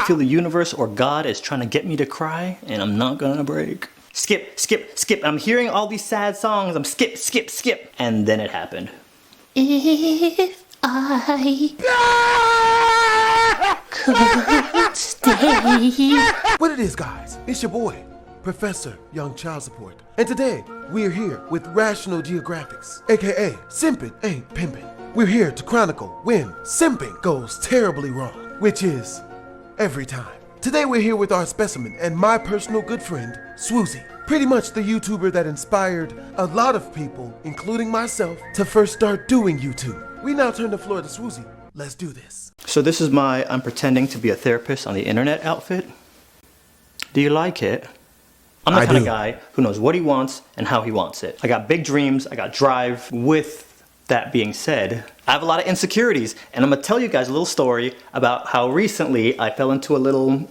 feel the universe or God is trying to get me to cry, and I'm not gonna break. Skip, skip, skip. I'm hearing all these sad songs. I'm skip, skip, skip. And then it happened. If I could stay. What it is, guys? It's your boy, Professor Young Child Support. And today, we're here with Rational Geographics, aka Simpin ain't Pimpin. We're here to chronicle when simping goes terribly wrong, which is every time. Today we're here with our specimen and my personal good friend, Swoozy. Pretty much the YouTuber that inspired a lot of people, including myself, to first start doing YouTube. We now turn the floor to Swoozy. Let's do this. So this is my I'm pretending to be a therapist on the internet outfit. Do you like it? I'm the kind of guy who knows what he wants and how he wants it. I got big dreams, I got drive. With that being said, I have a lot of insecurities, and I'm gonna tell you guys a little story about how recently I fell into a little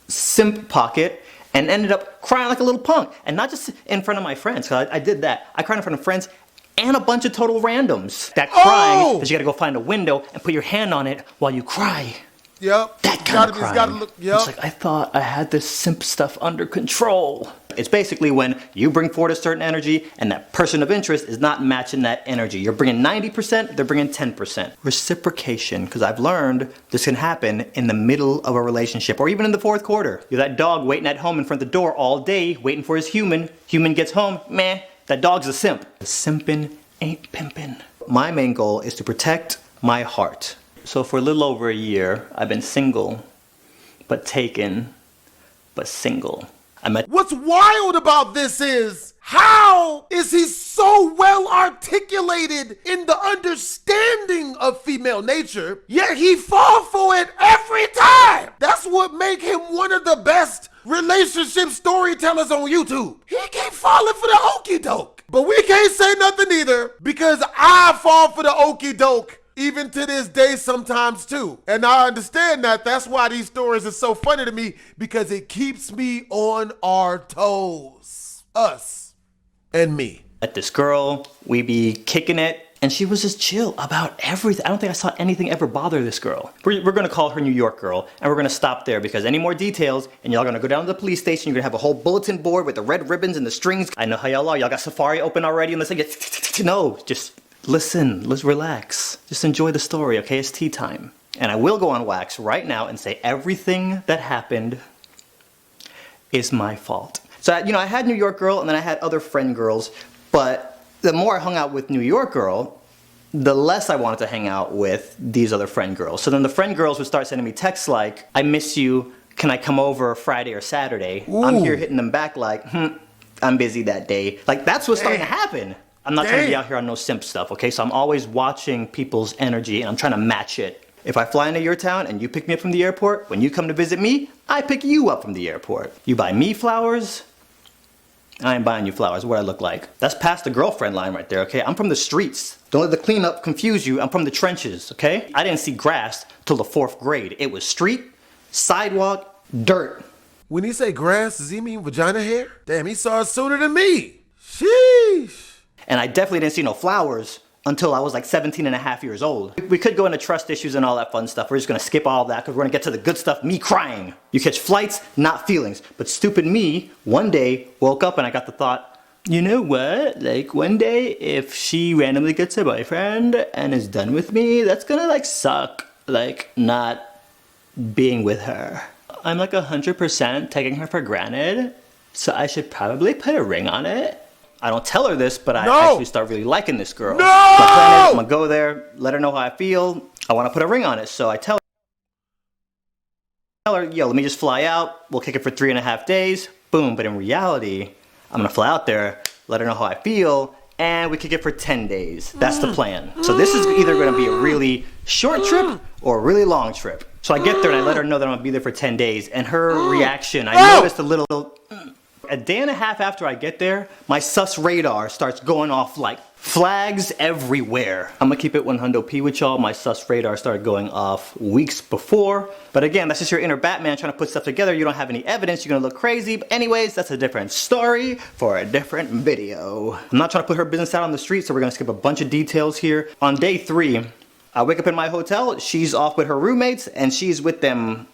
simp pocket and ended up crying like a little punk. And not just in front of my friends, because I did that. I cried in front of friends and a bunch of total randoms. That crying, that you gotta go find a window and put your hand on it while you cry. Yep. That kind of crying. It's like, I thought I had this simp stuff under control. It's basically when you bring forward a certain energy and that person of interest is not matching that energy. You're bringing 90%, they're bringing 10%. Reciprocation, because I've learned this can happen in the middle of a relationship or even in the fourth quarter. You're that dog waiting at home in front of the door all day, waiting for his human. Human gets home, meh, that dog's a simp. Simpin ain't pimpin'. My main goal is to protect my heart. So for a little over a year, I've been single, but taken, but single. What's wild about this is, how is he so well articulated in the understanding of female nature, yet he fall for it every time? That's what make him one of the best relationship storytellers on YouTube. He keep falling for the okie doke. But we can't say nothing either, because I fall for the okie doke even to this day sometimes too. And I understand that. That's why these stories are so funny to me, because it keeps me on our toes. Us and me. At this girl, we be kicking it, and she was just chill about everything. I don't think I saw anything ever bother this girl. We're gonna call her New York Girl, and we're gonna stop there, because any more details, and y'all gonna go down to the police station, you're gonna have a whole bulletin board with the red ribbons and the strings. I know how y'all are. Y'all got Safari open already, and let's say, no, just listen, let's relax. Just enjoy the story, okay? It's tea time. And I will go on wax right now and say everything that happened is my fault. So, I had New York Girl and then I had other friend girls, but the more I hung out with New York Girl, the less I wanted to hang out with these other friend girls. So then the friend girls would start sending me texts like, I miss you, can I come over Friday or Saturday? Ooh. I'm here hitting them back like, I'm busy that day. Like, that's what's starting to happen. I'm not trying to be out here on no simp stuff, okay? So I'm always watching people's energy and I'm trying to match it. If I fly into your town and you pick me up from the airport, when you come to visit me, I pick you up from the airport. You buy me flowers, I ain't buying you flowers. What I look like. That's past the girlfriend line right there, okay? I'm from the streets. Don't let the cleanup confuse you. I'm from the trenches, okay? I didn't see grass till the 4th grade. It was street, sidewalk, dirt. When he say grass, does he mean vagina hair? Damn, he saw it sooner than me. Sheesh. And I definitely didn't see no flowers until I was like 17 and a half years old. We could go into trust issues and all that fun stuff. We're just gonna skip all that because we're gonna get to the good stuff, me crying. You catch flights, not feelings. But stupid me, one day, woke up and I got the thought, you know what? Like one day, if she randomly gets a boyfriend and is done with me, that's gonna like suck, like not being with her. I'm like 100% taking her for granted, so I should probably put a ring on it. I don't tell her this, but I actually start really liking this girl. No! My plan is I'm gonna go there, let her know how I feel. I wanna put a ring on it, so I tell her, yo, let me just fly out. We'll kick it for 3.5 days. Boom, but in reality, I'm gonna fly out there, let her know how I feel, and we kick it for 10 days. That's the plan. So this is either gonna be a really short trip or a really long trip. So I get there and I let her know that I'm gonna be there for 10 days, and her reaction, I noticed a little, a day and a half after I get there, my sus radar starts going off like flags everywhere. I'm gonna keep it 100p with y'all. My sus radar started going off weeks before. But again, that's just your inner Batman trying to put stuff together. You don't have any evidence, you're gonna look crazy. But anyways, that's a different story for a different video. I'm not trying to put her business out on the street, so we're gonna skip a bunch of details here. On day 3, I wake up in my hotel, she's off with her roommates, and she's with them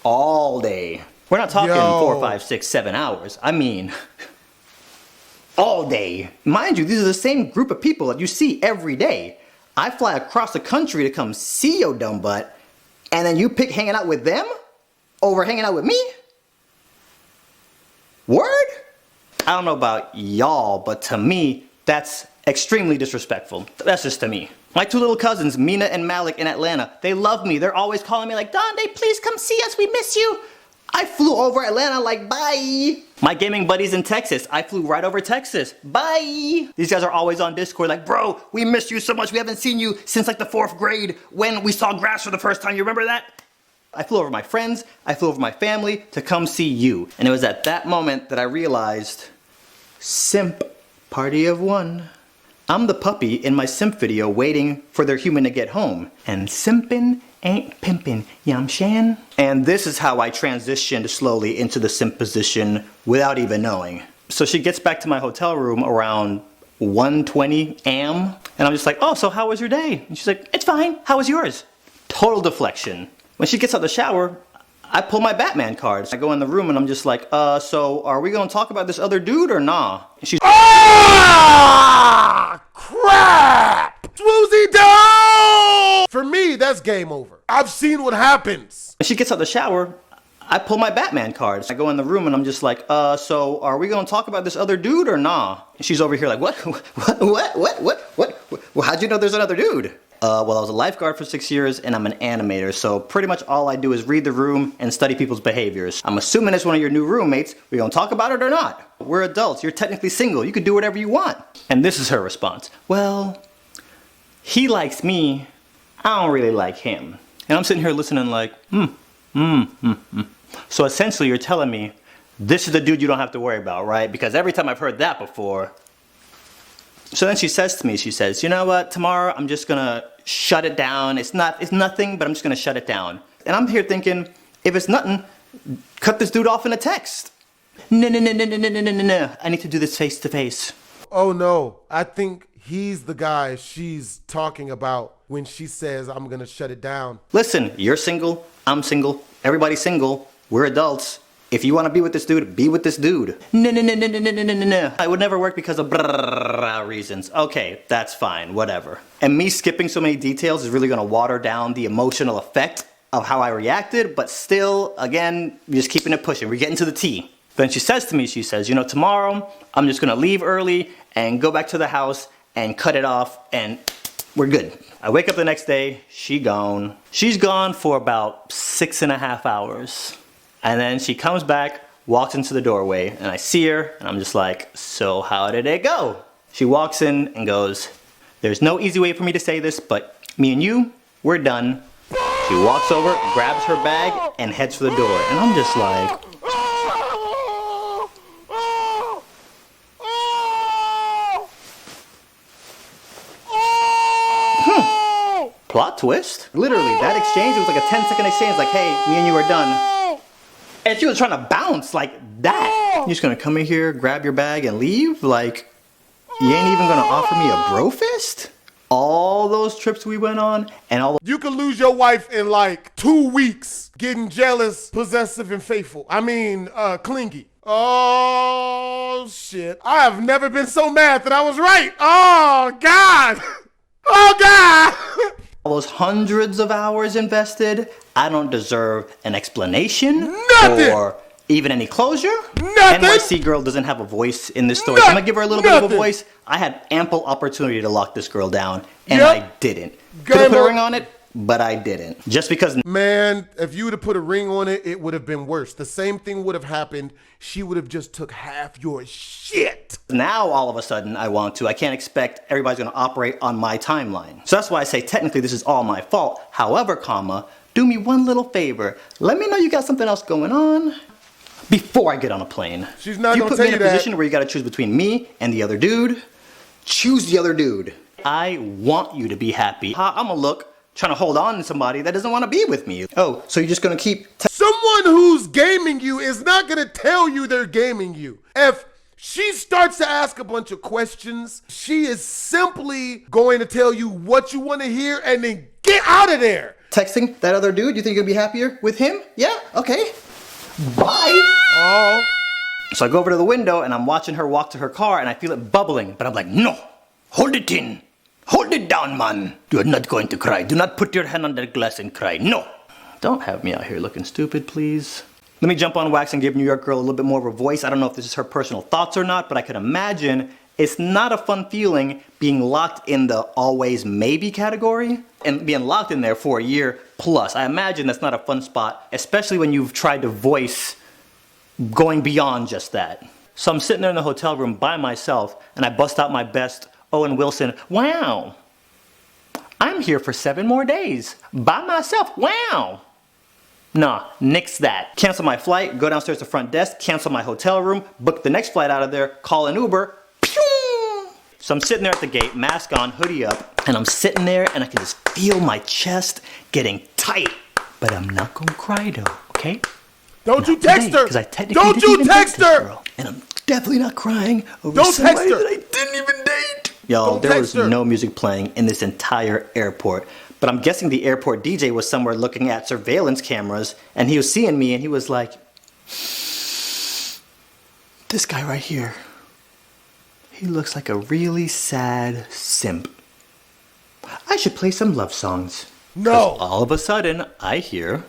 all day. We're not talking Yo. 4, 5, 6, 7 hours. I mean, all day. Mind you, these are the same group of people that you see every day. I fly across the country to come see your dumb butt, and then you pick hanging out with them over hanging out with me? Word? I don't know about y'all, but to me, that's extremely disrespectful. That's just to me. My two little cousins, Mina and Malik in Atlanta, they love me. They're always calling me like, Donde, please come see us, we miss you. I flew over Atlanta like, bye. My gaming buddies in Texas, I flew right over Texas, bye. These guys are always on Discord like, bro, we missed you so much. We haven't seen you since like the 4th grade when we saw grass for the first time. You remember that? I flew over my friends, I flew over my family to come see you. And it was at that moment that I realized, simp, party of one. I'm the puppy in my simp video waiting for their human to get home. And simpin ain't pimpin', you know what I'm saying? And this is how I transitioned slowly into the simp position without even knowing. So she gets back to my hotel room around 1:20 a.m. And I'm just like, oh, so how was your day? And she's like, it's fine, how was yours? Total deflection. When she gets out the shower, I pull my Batman cards. I go in the room and I'm just like, so are we gonna talk about this other dude or nah? And she's Ah, crap! Swoozy down! For me, that's game over. I've seen what happens. When she gets out the shower, I pull my Batman cards. I go in the room and I'm just like, so are we gonna talk about this other dude or nah? And she's over here like, what? Well, how'd you know there's another dude? Well, I was a lifeguard for 6 years and I'm an animator, so pretty much all I do is read the room and study people's behaviors. I'm assuming it's one of your new roommates. We gonna talk about it or not? We're adults, you're technically single, you can do whatever you want. And this is her response. Well, he likes me, I don't really like him. And I'm sitting here listening like, So essentially you're telling me, this is the dude you don't have to worry about, right? Because every time I've heard that before. So then she says to me, she says, you know what, tomorrow I'm just gonna shut it down. It's nothing, but I'm just gonna shut it down. And I'm here thinking, if it's nothing, cut this dude off in a text. No. I need to do this face to face. Oh no, I think he's the guy she's talking about when she says I'm gonna shut it down. Listen, you're single, I'm single, everybody's single, we're adults. If you want to be with this dude, be with this dude. No. I would never work because of reasons. Okay, that's fine, whatever. And me skipping so many details is really gonna water down the emotional effect of how I reacted, but still, again, we're just keeping it pushing. We're getting to the T. Then she says to me, she says, you know, tomorrow, I'm just gonna leave early and go back to the house and cut it off and we're good. I wake up the next day, she gone. She's gone for about 6.5 hours. And then she comes back, walks into the doorway, and I see her, and I'm just like, so how did it go? She walks in and goes, there's no easy way for me to say this, but me and you, we're done. She walks over, grabs her bag, and heads for the door. And I'm just like, plot twist. Literally, that exchange, it was like a 10-second exchange, like, hey, me and you are done. And she was trying to bounce like that. You're just gonna come in here, grab your bag, and leave? Like, you ain't even gonna offer me a bro fist? All those trips we went on, and all You could lose your wife in like 2 weeks getting jealous, possessive, and faithful. I mean, clingy. Oh, shit. I have never been so mad that I was right. Oh, God. Oh, God. all those hundreds of hours invested, I don't deserve an explanation. Nothing. Or even any closure. Nothing. NYC girl doesn't have a voice in this story. I'm gonna give her a little bit of a voice. I had ample opportunity to lock this girl down, and I didn't. Could have put a ring on it, but I didn't. Just because. Man, if you would have put a ring on it, it would have been worse. The same thing would have happened. She would have just took half your shit. Now all of a sudden I want to. I can't expect everybody's gonna operate on my timeline. So that's why I say technically this is all my fault. However, comma, do me one little favor. Let me know you got something else going on before I get on a plane. She's not gonna gonna put me tell in a you that. position where you gotta choose between me and the other dude. Choose the other dude. I want you to be happy. I'm gonna look trying to hold on to somebody that doesn't want to be with me. Oh, so you're just gonna keep Someone who's gaming you is not gonna tell you they're gaming you. If she starts to ask a bunch of questions, she is simply going to tell you what you want to hear and then get out of there. Texting that other dude, you think you'll be happier with him? Yeah? Okay. Bye. Oh. So I go over to the window and I'm watching her walk to her car and I feel it bubbling, but I'm like, no, hold it in. Hold it down, man. You are not going to cry. Do not put your hand on that glass and cry. No. Don't have me out here looking stupid, please. Let me jump on wax and give New York Girl a little bit more of a voice. I don't know if this is her personal thoughts or not, but I can imagine it's not a fun feeling being locked in the always maybe category and being locked in there for a year plus. I imagine that's not a fun spot, especially when you've tried to voice going beyond just that. So I'm sitting there in the hotel room by myself and I bust out my best Owen Wilson, wow. I'm here for 7 more days by myself, wow. Nah, nix that. Cancel my flight, go downstairs to front desk, cancel my hotel room, book the next flight out of there, call an Uber, pew! So I'm sitting there at the gate, mask on, hoodie up, and I'm sitting there and I can just feel my chest getting tight. But I'm not gonna cry though, okay? Don't you text her! Don't you text her! And I'm definitely not crying over Don't somebody text her. that I didn't even date. Yo, there was no music playing in this entire airport. But I'm guessing the airport DJ was somewhere looking at surveillance cameras and he was seeing me and he was like, this guy right here, he looks like a really sad simp. I should play some love songs. No. 'Cause all of a sudden, I hear,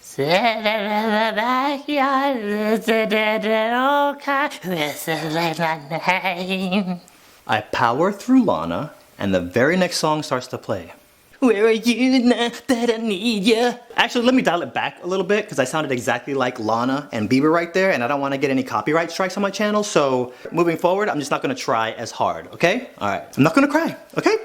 Sit in the backyard, listen to the old car, whistling my name. I power through Lana and the very next song starts to play. Where are you now that I need you? Actually, let me dial it back a little bit because I sounded exactly like Lana and Bieber right there and I don't want to get any copyright strikes on my channel. So moving forward, I'm just not going to try as hard, okay? All right, I'm not going to cry, okay?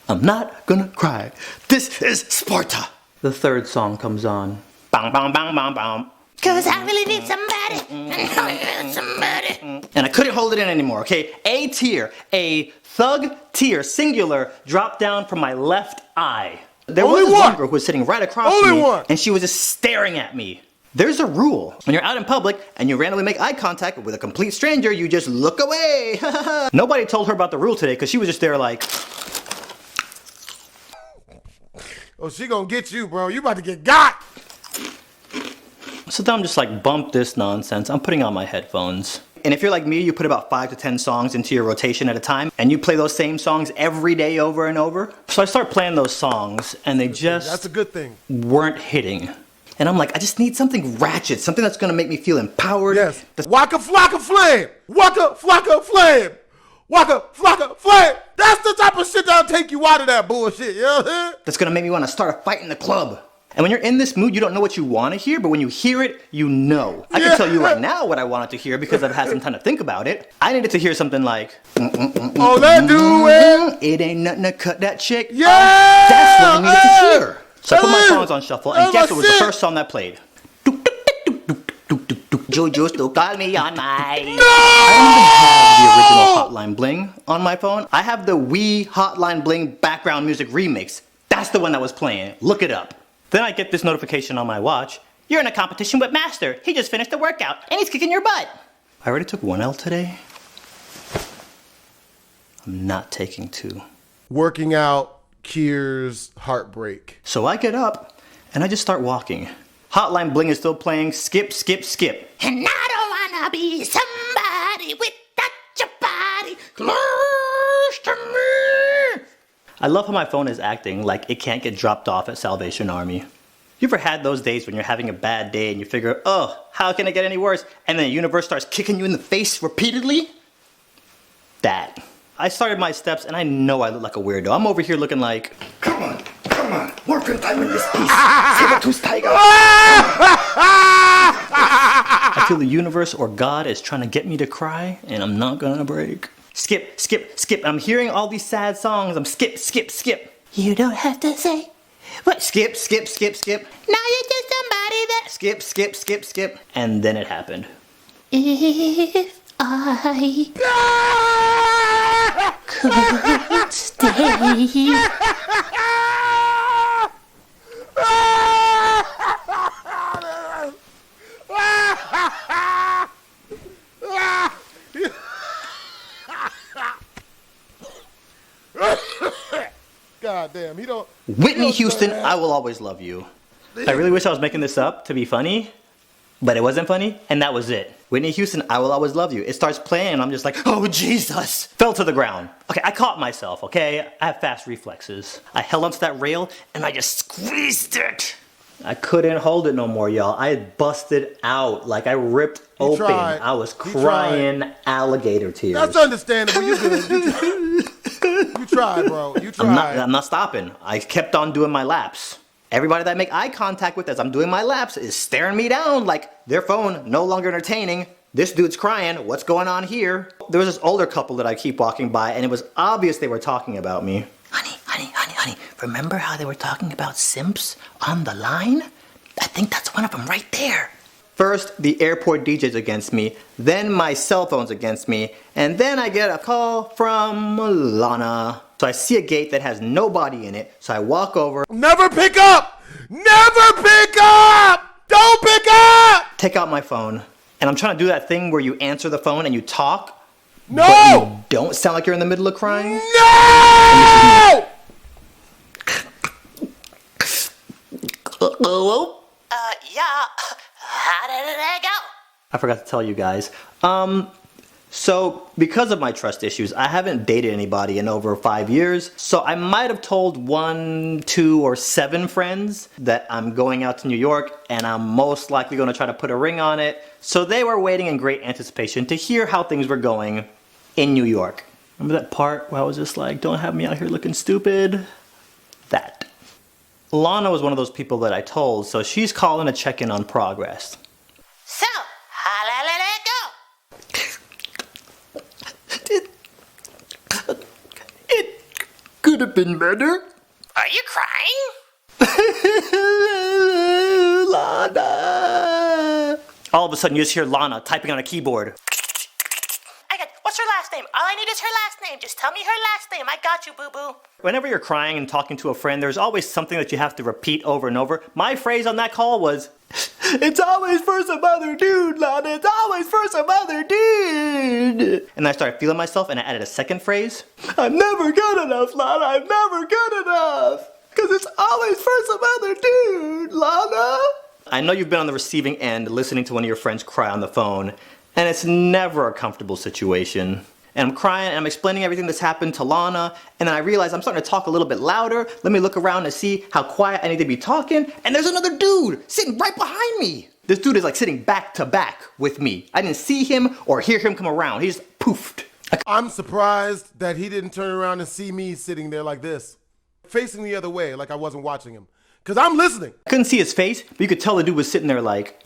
I'm not going to cry. This is Sparta. The third song comes on. Bang, bang, bang, bang, bang. Cause I really need somebody. I need somebody. And I couldn't hold it in anymore, okay? A tear, a thug tear, singular, dropped down from my left eye. There was this one girl who was sitting right across from me, and she was just staring at me. There's a rule. When you're out in public and you randomly make eye contact with a complete stranger, you just look away. Nobody told her about the rule today because she was just there like... Oh, she gonna get you, bro. You about to get got. So then I'm just like, bump this nonsense. I'm putting on my headphones. And if you're like me, you put about 5 to 10 songs into your rotation at a time, and you play those same songs every day over and over. So I start playing those songs, and they just... That's a good thing. ...weren't hitting. And I'm like, I just need something ratchet, something that's gonna make me feel empowered. Yes. Waka flocka flame. Waka flocka flame. Waka flocka flame. That's the type of shit that'll take you out of that bullshit. You know what I'm saying? That's gonna make me want to start a fight in the club. And when you're in this mood, you don't know what you want to hear, but when you hear it, you know. I can tell you right now what I wanted to hear because I've had some time to think about it. I needed to hear something like, oh, that do it ain't nothing to cut that chick. Yeah! That's what I needed to hear. So I put my songs on shuffle, and guess what was the first song that played? Juju still call me on my... I don't even have the original Hotline Bling on my phone. I have the Wii Hotline Bling background music remix. That's the one that was playing. Look it up. Then I get this notification on my watch. You're in a competition with Master. He just finished the workout, and he's kicking your butt. I already took 1 L today. I'm not taking 2. Working out cures heartbreak. So I get up, and I just start walking. Hotline Bling is still playing. Skip, skip, skip. And I don't wanna be somebody without your body close to me. I love how my phone is acting like it can't get dropped off at Salvation Army. You ever had those days when you're having a bad day and you figure, oh, how can it get any worse? And then the universe starts kicking you in the face repeatedly? That. I started my steps and I know I look like a weirdo. I'm over here looking like, come on, work on time in this piece. Saber-tooth tiger. I feel the universe or God is trying to get me to cry and I'm not gonna break. Skip, skip, skip. I'm hearing all these sad songs. I'm skip, skip, skip. You don't have to say what. Skip, skip, skip, skip. Now you're just somebody that. Skip, skip, skip, skip. And then it happened. If I could stay. God Goddamn, he don't. Whitney Houston, I will always love you. I really wish I was making this up to be funny, but it wasn't funny, and that was it. Whitney Houston, I will always love you. It starts playing, and I'm just like, oh Jesus! Fell to the ground. Okay, I caught myself, okay? I have fast reflexes. I held onto that rail, and I just squeezed it. I couldn't hold it no more, y'all. I had busted out, like I ripped open. Tried. I was crying alligator tears. That's understandable. You good. You tried, bro. You tried. I'm not stopping. I kept on doing my laps. Everybody that I make eye contact with as I'm doing my laps is staring me down like their phone no longer entertaining. This dude's crying. What's going on here? There was this older couple that I keep walking by, and it was obvious they were talking about me. Honey, remember how they were talking about simps on the line? I think that's one of them right there. First, the airport DJ's against me, then my cell phone's against me, and then I get a call from Lana. So I see a gate that has nobody in it, so I walk over. Never pick up! Never pick up! Don't pick up! Take out my phone, and I'm trying to do that thing where you answer the phone and you talk. No! But you don't sound like you're in the middle of crying. No! Hello? Yeah. How did it go? I forgot to tell you guys. So because of my trust issues, I haven't dated anybody in over 5 years. So I might have told 1, 2, or 7 friends that I'm going out to New York and I'm most likely going to try to put a ring on it. So they were waiting in great anticipation to hear how things were going in New York. Remember that part where I was just like, don't have me out here looking stupid? That. Lana was one of those people that I told, so she's calling to check in on progress. So, how did it go? It could have been better. Are you crying? Lana! All of a sudden you just hear Lana typing on a keyboard. What's her last name? All I need is her last name. Just tell me her last name. I got you, boo-boo. Whenever you're crying and talking to a friend, there's always something that you have to repeat over and over. My phrase on that call was, it's always for some other dude, Lana. It's always for some other dude. And I started feeling myself and I added a second phrase. I'm never good enough, Lana. I'm never good enough. Because it's always for some other dude, Lana. I know you've been on the receiving end listening to one of your friends cry on the phone. And it's never a comfortable situation. And I'm crying and I'm explaining everything that's happened to Lana. And then I realize I'm starting to talk a little bit louder. Let me look around and see how quiet I need to be talking. And there's another dude sitting right behind me. This dude is like sitting back to back with me. I didn't see him or hear him come around. He just poofed. I'm surprised that he didn't turn around and see me sitting there like this, facing the other way like I wasn't watching him. Because I'm listening. I couldn't see his face, but you could tell the dude was sitting there like,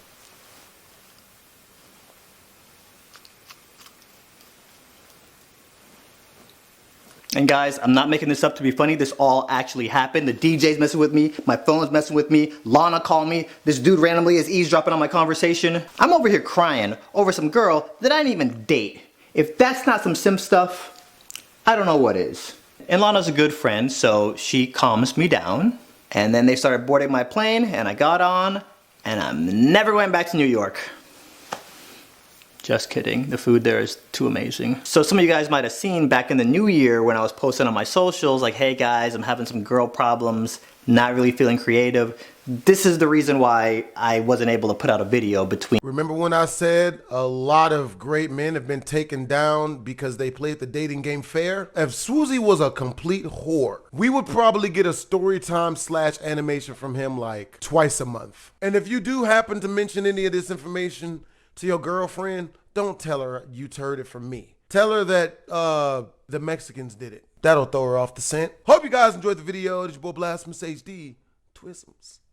and guys, I'm not making this up to be funny. This all actually happened. The DJ's messing with me. My phone's messing with me. Lana called me. This dude randomly is eavesdropping on my conversation. I'm over here crying over some girl that I didn't even date. If that's not some simp stuff, I don't know what is. And Lana's a good friend, so she calms me down. And then they started boarding my plane, and I got on, and I'm never going back to New York. Just kidding. The food there is too amazing. So some of you guys might have seen back in the new year when I was posting on my socials like, hey guys, I'm having some girl problems, not really feeling creative. This is the reason why I wasn't able to put out a video between. Remember when I said a lot of great men have been taken down because they played the dating game fair? If Swoozie was a complete whore, we would probably get a story time / animation from him like twice a month. And if you do happen to mention any of this information to your girlfriend, don't tell her you heard it from me. Tell her that the Mexicans did it. That'll throw her off the scent. Hope you guys enjoyed the video. It's your boy BlastphamousHD. Twisms.